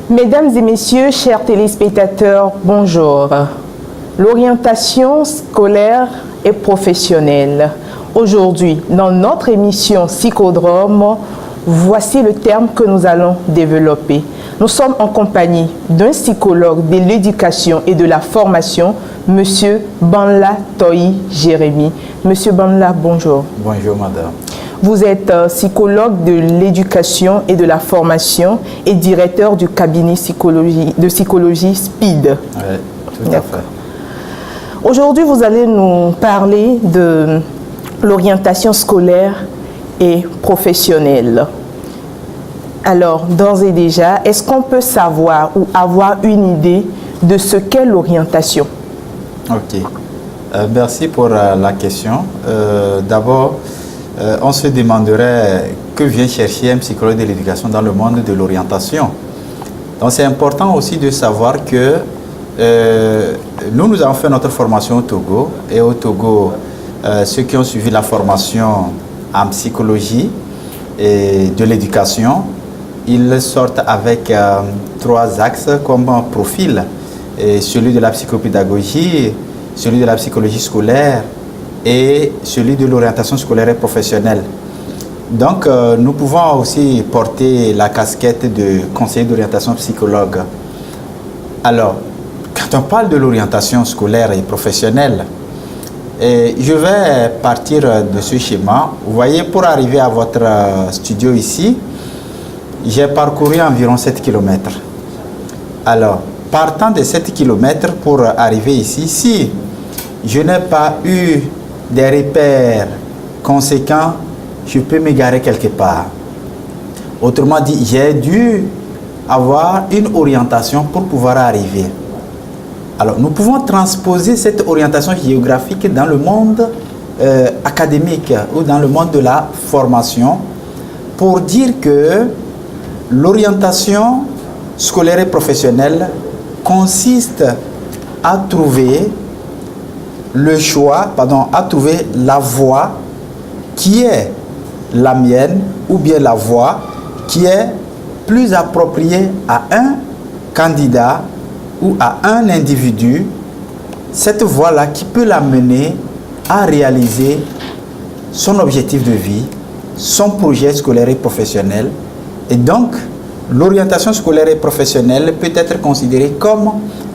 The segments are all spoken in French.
Mesdames et messieurs, chers téléspectateurs, bonjour. L'orientation scolaire et professionnelle. Aujourd'hui, dans notre émission Psychodrome, voici le terme que nous allons développer. Nous sommes en compagnie d'un psychologue de l'éducation et de la formation, M. Banla Toyi Jérémy. Monsieur Banla, bonjour. Bonjour, madame. Vous êtes psychologue de l'éducation et de la formation et directeur du cabinet de psychologie SPID. Oui, tout à fait. Aujourd'hui, vous allez nous parler de l'orientation scolaire et professionnelle. Alors, d'ores et déjà, est-ce qu'on peut savoir ou avoir une idée de ce qu'est l'orientation? Ok. Merci pour la question. D'abord, on se demanderait que vient chercher un psychologue de l'éducation dans le monde de l'orientation. Donc, c'est important aussi de savoir que nous avons fait notre formation au Togo. Et au Togo, ceux qui ont suivi la formation en psychologie et de l'éducation, ils sortent avec 3 axes comme profil. Et celui de la psychopédagogie, celui de la psychologie scolaire et celui de l'orientation scolaire et professionnelle. Donc, nous pouvons aussi porter la casquette de conseiller d'orientation psychologue. Alors, quand on parle de l'orientation scolaire et professionnelle, je vais partir de ce schéma. Vous voyez, pour arriver à votre studio ici, j'ai parcouru environ 7 km. Alors, partant de 7 km pour arriver ici, si je n'ai pas eu des repères conséquents, je peux m'égarer quelque part. Autrement dit, j'ai dû avoir une orientation pour pouvoir arriver. Alors, nous pouvons transposer cette orientation géographique dans le monde académique ou dans le monde de la formation pour dire que l'orientation scolaire et professionnelle consiste à trouver à trouver la voie qui est la mienne ou bien la voie qui est plus appropriée à un candidat ou à un individu, cette voie-là qui peut l'amener à réaliser son objectif de vie, son projet scolaire et professionnel. Et donc, l'orientation scolaire et professionnelle peut être considérée comme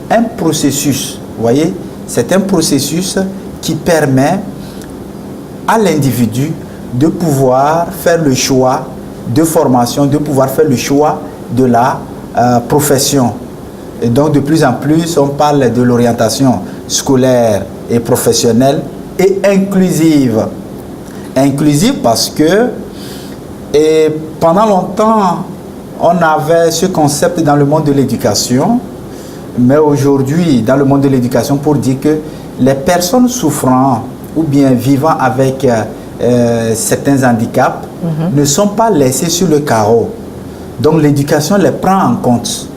un processus. Vous voyez, c'est un processus qui permet à l'individu de pouvoir faire le choix de formation, de pouvoir faire le choix de la profession. Et donc, de plus en plus, on parle de l'orientation scolaire et professionnelle et inclusive. Inclusive parce que pendant longtemps, on avait ce concept dans le monde de l'éducation, mais aujourd'hui, dans le monde de l'éducation, pour dire que les personnes souffrant ou bien vivant avec certains handicaps ne sont pas laissées sur le carreau. Donc, l'éducation les prend en compte.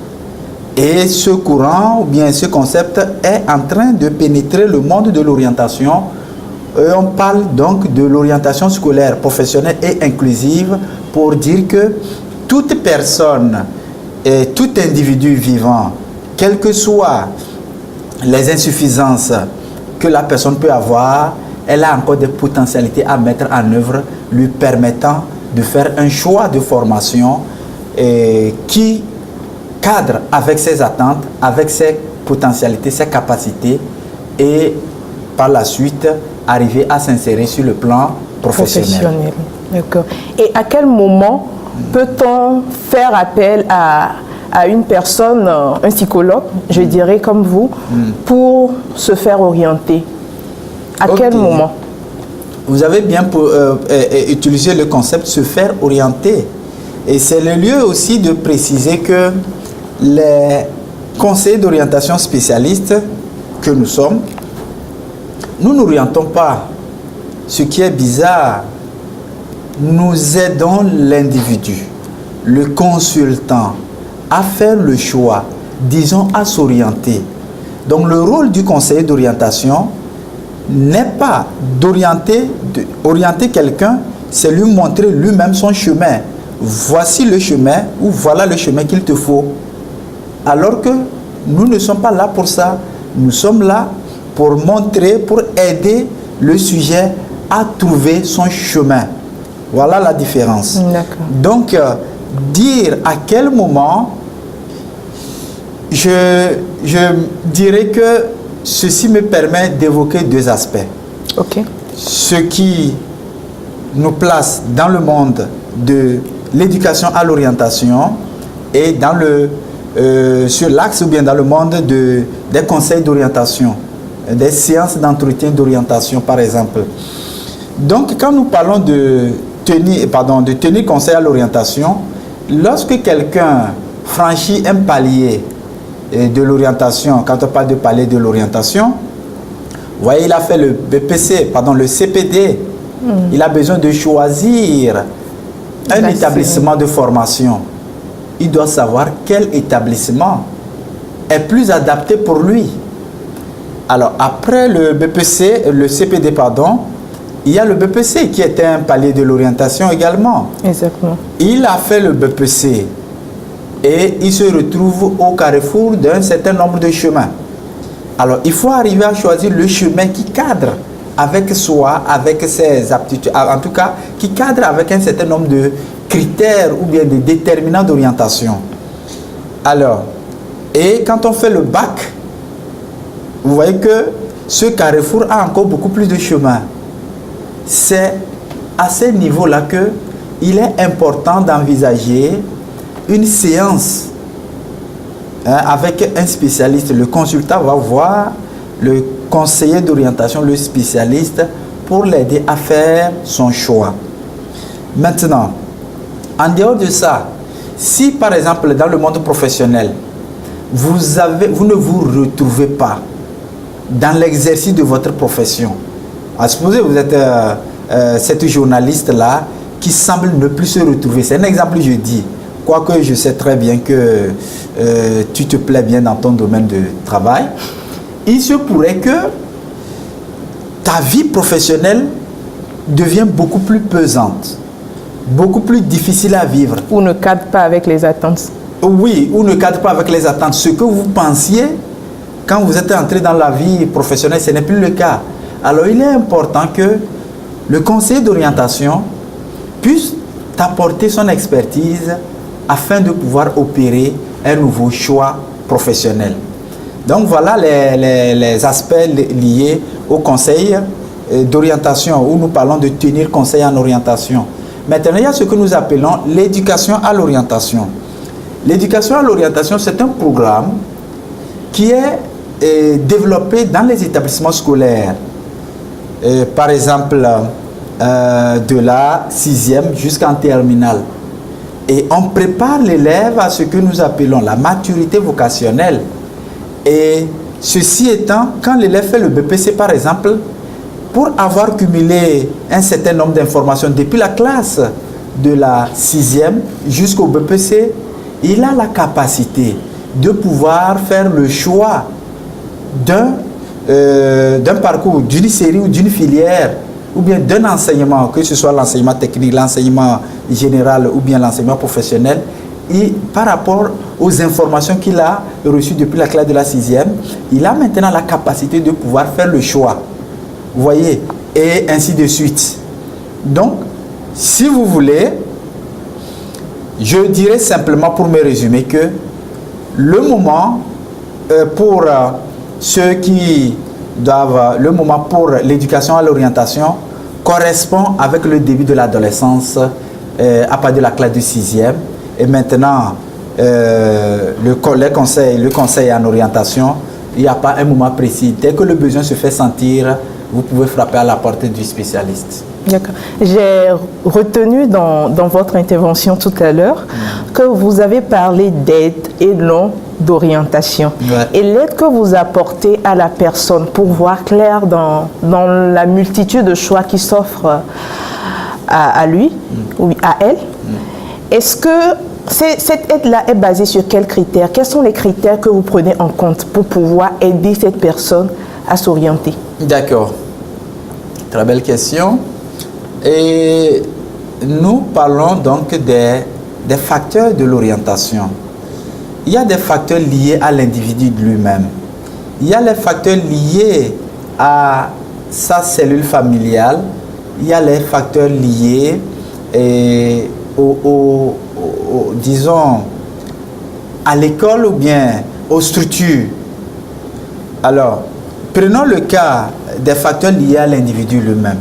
Et ce courant ou bien ce concept est en train de pénétrer le monde de l'orientation. On parle donc de l'orientation scolaire, professionnelle et inclusive pour dire que toute personne et tout individu vivant, quelles que soient les insuffisances que la personne peut avoir, elle a encore des potentialités à mettre en œuvre lui permettant de faire un choix de formation qui cadre avec ses attentes, avec ses potentialités, ses capacités et par la suite arriver à s'insérer sur le plan professionnel. D'accord. Et à quel moment peut-on faire appel à une personne, un psychologue, je dirais comme vous, pour se faire orienter? À quel moment? Vous avez bien utilisé le concept se faire orienter. Et c'est le lieu aussi de préciser que les conseillers d'orientation spécialistes que nous sommes, nous n'orientons pas. Ce qui est bizarre, nous aidons l'individu, le consultant, à faire le choix, disons à s'orienter. Donc le rôle du conseiller d'orientation n'est pas orienter quelqu'un, c'est lui montrer lui-même son chemin. Voici le chemin ou voilà le chemin qu'il te faut. alors que nous ne sommes pas là pour ça. Nous sommes là pour montrer, pour aider le sujet à trouver son chemin. Voilà la différence. Donc, dire à quel moment, je dirais que ceci me permet d'évoquer deux aspects. Ce qui nous place dans le monde de l'éducation à l'orientation et dans sur l'axe ou bien dans le monde des conseils d'orientation, des séances d'entretien d'orientation par exemple. Donc quand nous parlons de tenir conseil à l'orientation, lorsque quelqu'un franchit un palier de l'orientation, quand on parle de palier de l'orientation, vous voyez, il a fait le CPD, il a besoin de choisir un établissement de formation. Il doit savoir quel établissement est plus adapté pour lui. Alors, après le CPD, il y a le BPC qui est un palier de l'orientation également. Exactement. Il a fait le BPC et il se retrouve au carrefour d'un certain nombre de chemins. Alors, il faut arriver à choisir le chemin qui cadre avec soi, avec ses aptitudes, en tout cas, qui cadre avec un certain nombre de critères ou bien de déterminants d'orientation. Alors, et quand on fait le bac, vous voyez que ce carrefour a encore beaucoup plus de chemin. C'est à ce niveau-là qu'il est important d'envisager une séance avec un spécialiste. Le consultant va voir le conseiller d'orientation, le spécialiste, pour l'aider à faire son choix. Maintenant, en dehors de ça, si par exemple dans le monde professionnel, vous ne vous retrouvez pas dans l'exercice de votre profession, à supposer que vous êtes cette journaliste-là qui semble ne plus se retrouver. C'est un exemple que je dis, quoique je sais très bien que tu te plais bien dans ton domaine de travail. Il se pourrait que ta vie professionnelle devienne beaucoup plus pesante, beaucoup plus difficile à vivre. Ou ne cadre pas avec les attentes. Oui, ou ne cadre pas avec les attentes. Ce que vous pensiez quand vous êtes entré dans la vie professionnelle, ce n'est plus le cas. Alors, il est important que le conseiller d'orientation puisse t'apporter son expertise afin de pouvoir opérer un nouveau choix professionnel. Donc, voilà les aspects liés au conseil d'orientation, où nous parlons de tenir conseil en orientation. Maintenant, il y a ce que nous appelons l'éducation à l'orientation. L'éducation à l'orientation, c'est un programme qui est développé dans les établissements scolaires. Par exemple, de la 6e jusqu'en terminale. Et on prépare l'élève à ce que nous appelons la maturité vocationnelle. Et ceci étant, quand l'élève fait le BPC par exemple, pour avoir cumulé un certain nombre d'informations depuis la classe de la 6e jusqu'au BPC, il a la capacité de pouvoir faire le choix d'un parcours, d'une série ou d'une filière, ou bien d'un enseignement, que ce soit l'enseignement technique, l'enseignement général ou bien l'enseignement professionnel, et par rapport aux informations qu'il a reçues depuis la classe de la 6e, il a maintenant la capacité de pouvoir faire le choix. Vous voyez, et ainsi de suite. Donc, si vous voulez, je dirais simplement pour me résumer que le moment pour ceux qui doivent, le moment pour l'éducation à l'orientation correspond avec le début de l'adolescence à partir de la classe de 6e. Et maintenant, le conseil en orientation, il n'y a pas un moment précis. Dès que le besoin se fait sentir, vous pouvez frapper à la porte du spécialiste. D'accord. J'ai retenu dans votre intervention tout à l'heure que vous avez parlé d'aide et non d'orientation. Ouais. Et l'aide que vous apportez à la personne pour voir clair dans la multitude de choix qui s'offrent à lui ou à elle, est-ce que cette aide-là est basée sur quels critères? Quels sont les critères que vous prenez en compte pour pouvoir aider cette personne à s'orienter? D'accord. Très belle question. Et nous parlons donc des facteurs de l'orientation. il y a des facteurs liés à l'individu lui-même. Il y a les facteurs liés à sa cellule familiale. Il y a les facteurs liés disons, à l'école ou bien aux structures. Alors, prenons le cas des facteurs liés à l'individu lui-même.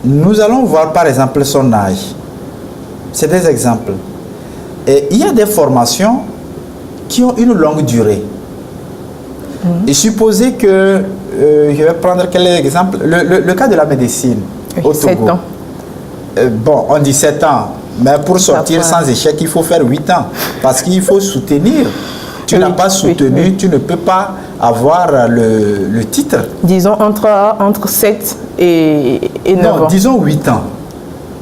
Nous allons voir par exemple son âge. C'est des exemples. Et il y a des formations qui ont une longue durée. Et supposez que, je vais prendre quel exemple, le cas de la médecine au Togo. 7 ans. Bon, on dit 7 ans, mais pour sortir sans échec, il faut faire 8 ans. Parce qu'il faut soutenir. Tu n'as pas soutenu, tu ne peux pas avoir le titre. Disons entre 7 et 9 ans. Non, disons 8 ans.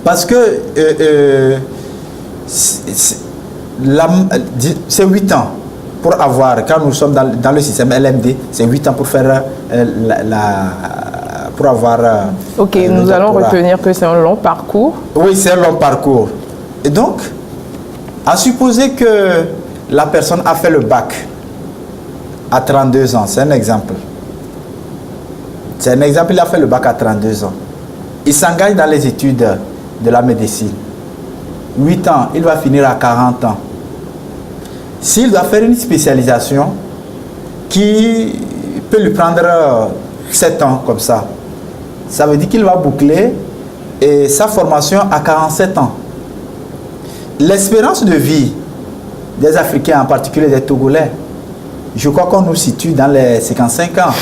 Parce que c'est 8 ans pour avoir, quand nous sommes dans le système LMD, c'est 8 ans pour faire pour avoir... Ok, nous allons retenir que c'est un long parcours. Oui, c'est un long parcours. Et donc, à supposer que la personne a fait le bac à 32 ans, c'est un exemple. C'est un exemple, il a fait le bac à 32 ans. Il s'engage dans les études de la médecine. 8 ans, il va finir à 40 ans. S'il doit faire une spécialisation qui peut lui prendre 7 ans comme ça veut dire qu'il va boucler sa formation à 47 ans. L'espérance de vie des Africains, en particulier des Togolais, je crois qu'on nous situe dans les 55 ans.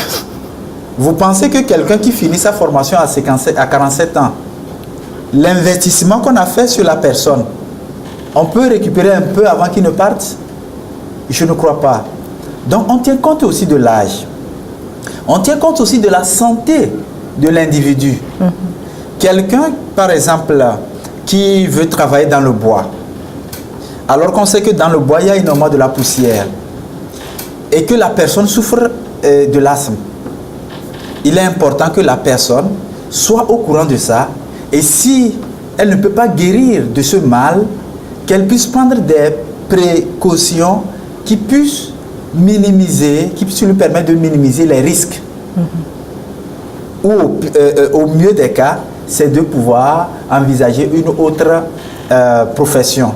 Vous pensez que quelqu'un qui finit sa formation à 47 ans, l'investissement qu'on a fait sur la personne, on peut récupérer un peu avant qu'il ne parte? Je ne crois pas. Donc on tient compte aussi de l'âge. On tient compte aussi de la santé de l'individu. Quelqu'un, par exemple, qui veut travailler dans le bois, alors qu'on sait que dans le bois, il y a énormément de la poussière et que la personne souffre de l'asthme. Il est important que la personne soit au courant de ça et si elle ne peut pas guérir de ce mal, qu'elle puisse prendre des précautions qui puissent minimiser, qui puissent lui permettre de minimiser les risques. Ou au mieux des cas, c'est de pouvoir envisager une autre profession.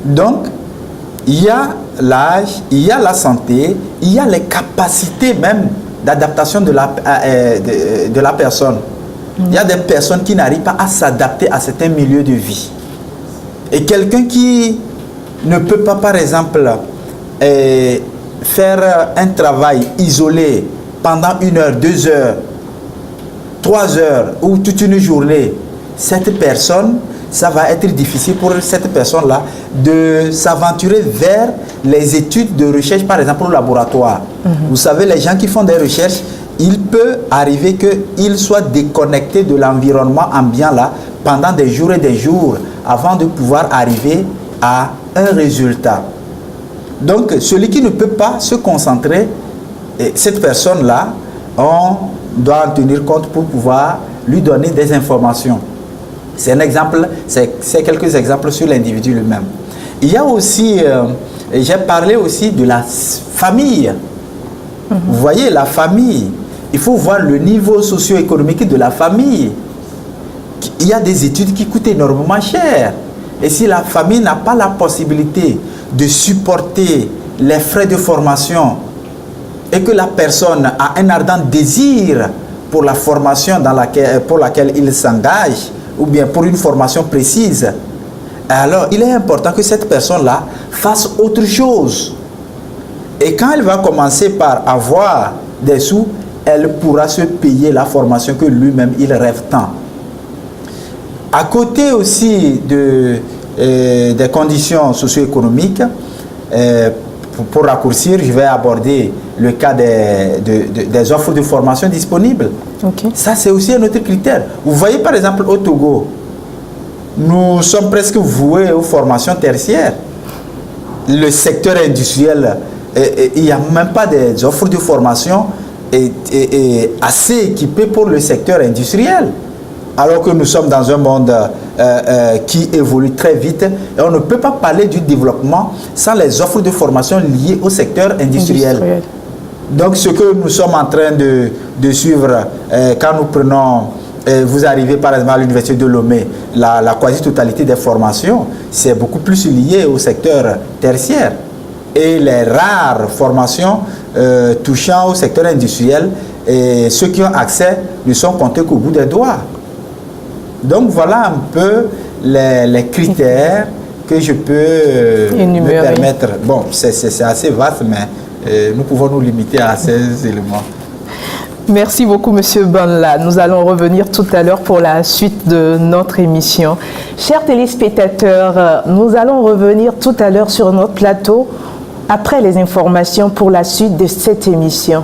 Donc, il y a l'âge, il y a la santé, il y a les capacités même d'adaptation de la personne. Il y a des personnes qui n'arrivent pas à s'adapter à certains milieux de vie. Et quelqu'un qui ne peut pas, par exemple, faire un travail isolé pendant 1 heure, 2 heures, 3 heures ou toute une journée, cette personne, ça va être difficile pour cette personne-là de s'aventurer vers les études de recherche, par exemple au laboratoire. Vous savez, les gens qui font des recherches, il peut arriver qu'ils soient déconnectés de l'environnement ambiant là pendant des jours et des jours avant de pouvoir arriver à un résultat. Donc, celui qui ne peut pas se concentrer, cette personne-là, on doit en tenir compte pour pouvoir lui donner des informations. C'est un exemple, c'est quelques exemples sur l'individu lui-même. Il y a aussi, j'ai parlé aussi de la famille. Vous voyez, la famille, il faut voir le niveau socio-économique de la famille. Il y a des études qui coûtent énormément cher. Et si la famille n'a pas la possibilité de supporter les frais de formation et que la personne a un ardent désir pour la formation pour laquelle il s'engage, ou bien pour une formation précise, alors il est important que cette personne-là fasse autre chose. Et quand elle va commencer par avoir des sous, elle pourra se payer la formation que lui-même il rêve tant. À côté aussi des conditions socio-économiques, pour raccourcir, je vais aborder le cas des offres de formation disponibles. Okay. Ça, c'est aussi un autre critère. Vous voyez, par exemple, au Togo, nous sommes presque voués aux formations tertiaires. Le secteur industriel, il n'y a même pas des offres de formation assez équipées pour le secteur industriel. alors que nous sommes dans un monde qui évolue très vite, et on ne peut pas parler du développement sans les offres de formation liées au secteur industriel. Donc ce que nous sommes en train de suivre, quand nous prenons, vous arrivez par exemple à l'université de Lomé, la quasi-totalité des formations, c'est beaucoup plus lié au secteur tertiaire. Et les rares formations touchant au secteur industriel, et ceux qui ont accès ne sont comptés qu'au bout des doigts. Donc voilà un peu les critères que je peux me permettre. Bon, c'est assez vaste, mais nous pouvons nous limiter à ces éléments. Merci beaucoup, Monsieur Banla. Nous allons revenir tout à l'heure pour la suite de notre émission. Chers téléspectateurs, nous allons revenir tout à l'heure sur notre plateau après les informations pour la suite de cette émission.